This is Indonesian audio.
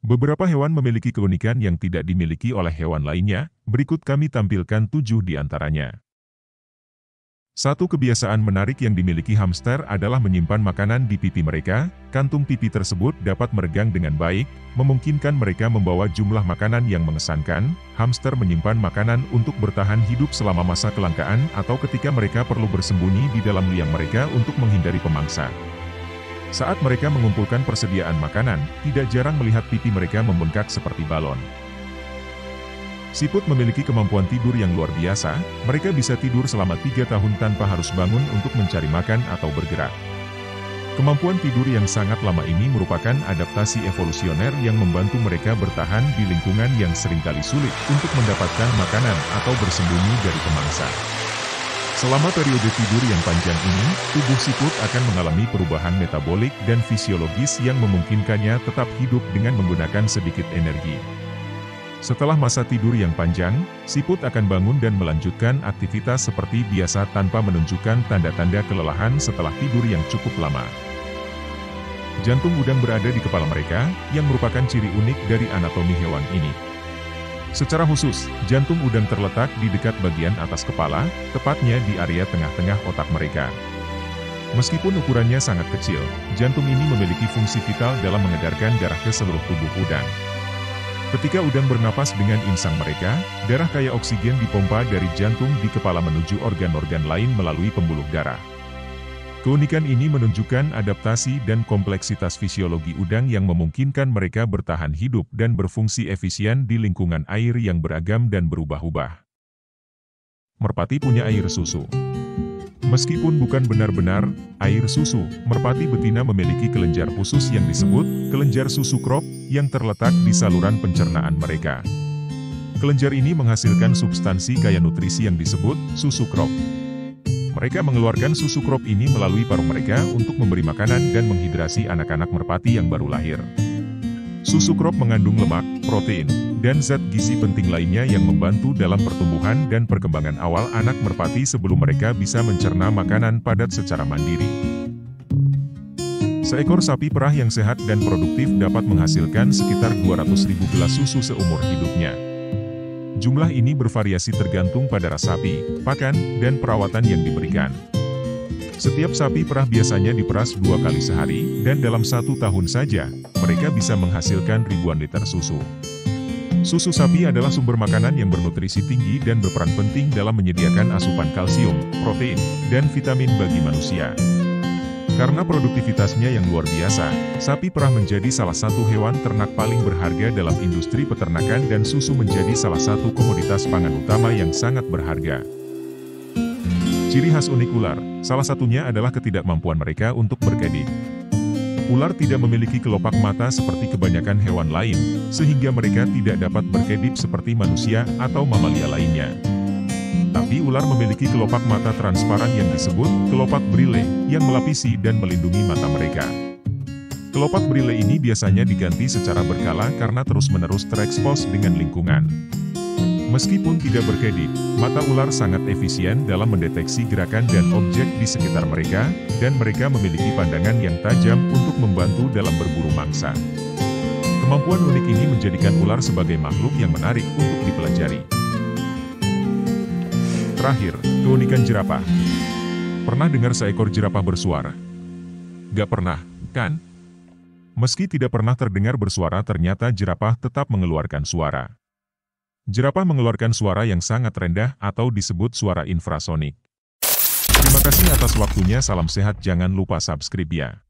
Beberapa hewan memiliki keunikan yang tidak dimiliki oleh hewan lainnya, berikut kami tampilkan 7 di antaranya. Satu kebiasaan menarik yang dimiliki hamster adalah menyimpan makanan di pipi mereka. Kantung pipi tersebut dapat meregang dengan baik, memungkinkan mereka membawa jumlah makanan yang mengesankan. Hamster menyimpan makanan untuk bertahan hidup selama masa kelangkaan atau ketika mereka perlu bersembunyi di dalam liang mereka untuk menghindari pemangsa. Saat mereka mengumpulkan persediaan makanan, tidak jarang melihat pipi mereka membengkak seperti balon. Siput memiliki kemampuan tidur yang luar biasa, mereka bisa tidur selama 3 tahun tanpa harus bangun untuk mencari makan atau bergerak. Kemampuan tidur yang sangat lama ini merupakan adaptasi evolusioner yang membantu mereka bertahan di lingkungan yang seringkali sulit untuk mendapatkan makanan atau bersembunyi dari pemangsa. Selama periode tidur yang panjang ini, tubuh siput akan mengalami perubahan metabolik dan fisiologis yang memungkinkannya tetap hidup dengan menggunakan sedikit energi. Setelah masa tidur yang panjang, siput akan bangun dan melanjutkan aktivitas seperti biasa tanpa menunjukkan tanda-tanda kelelahan setelah tidur yang cukup lama. Jantung udang berada di kepala mereka, yang merupakan ciri unik dari anatomi hewan ini. Secara khusus, jantung udang terletak di dekat bagian atas kepala, tepatnya di area tengah-tengah otak mereka. Meskipun ukurannya sangat kecil, jantung ini memiliki fungsi vital dalam mengedarkan darah ke seluruh tubuh udang. Ketika udang bernapas dengan insang mereka, darah kaya oksigen dipompa dari jantung di kepala menuju organ-organ lain melalui pembuluh darah. Keunikan ini menunjukkan adaptasi dan kompleksitas fisiologi udang yang memungkinkan mereka bertahan hidup dan berfungsi efisien di lingkungan air yang beragam dan berubah-ubah. Merpati punya air susu. Meskipun bukan benar-benar air susu, merpati betina memiliki kelenjar khusus yang disebut kelenjar susu krop yang terletak di saluran pencernaan mereka. Kelenjar ini menghasilkan substansi kaya nutrisi yang disebut susu krop. Mereka mengeluarkan susu krop ini melalui paruh mereka untuk memberi makanan dan menghidrasi anak-anak merpati yang baru lahir. Susu krop mengandung lemak, protein, dan zat gizi penting lainnya yang membantu dalam pertumbuhan dan perkembangan awal anak merpati sebelum mereka bisa mencerna makanan padat secara mandiri. Seekor sapi perah yang sehat dan produktif dapat menghasilkan sekitar 200.000 gelas susu seumur hidupnya. Jumlah ini bervariasi tergantung pada ras sapi, pakan, dan perawatan yang diberikan. Setiap sapi perah biasanya diperas 2 kali sehari, dan dalam 1 tahun saja, mereka bisa menghasilkan ribuan liter susu. Susu sapi adalah sumber makanan yang bernutrisi tinggi dan berperan penting dalam menyediakan asupan kalsium, protein, dan vitamin bagi manusia. Karena produktivitasnya yang luar biasa, sapi perah menjadi salah satu hewan ternak paling berharga dalam industri peternakan dan susu menjadi salah satu komoditas pangan utama yang sangat berharga. Ciri khas unik ular, salah satunya adalah ketidakmampuan mereka untuk berkedip. Ular tidak memiliki kelopak mata seperti kebanyakan hewan lain, sehingga mereka tidak dapat berkedip seperti manusia atau mamalia lainnya. Tapi ular memiliki kelopak mata transparan yang disebut kelopak brile, yang melapisi dan melindungi mata mereka. Kelopak brile ini biasanya diganti secara berkala karena terus-menerus terekspos dengan lingkungan. Meskipun tidak berkedip, mata ular sangat efisien dalam mendeteksi gerakan dan objek di sekitar mereka, dan mereka memiliki pandangan yang tajam untuk membantu dalam berburu mangsa. Kemampuan unik ini menjadikan ular sebagai makhluk yang menarik untuk dipelajari. Terakhir, keunikan jerapah. Pernah dengar seekor jerapah bersuara? Gak pernah, kan? Meski tidak pernah terdengar bersuara, ternyata jerapah tetap mengeluarkan suara. Jerapah mengeluarkan suara yang sangat rendah atau disebut suara infrasonik. Terima kasih atas waktunya, salam sehat, jangan lupa subscribe ya.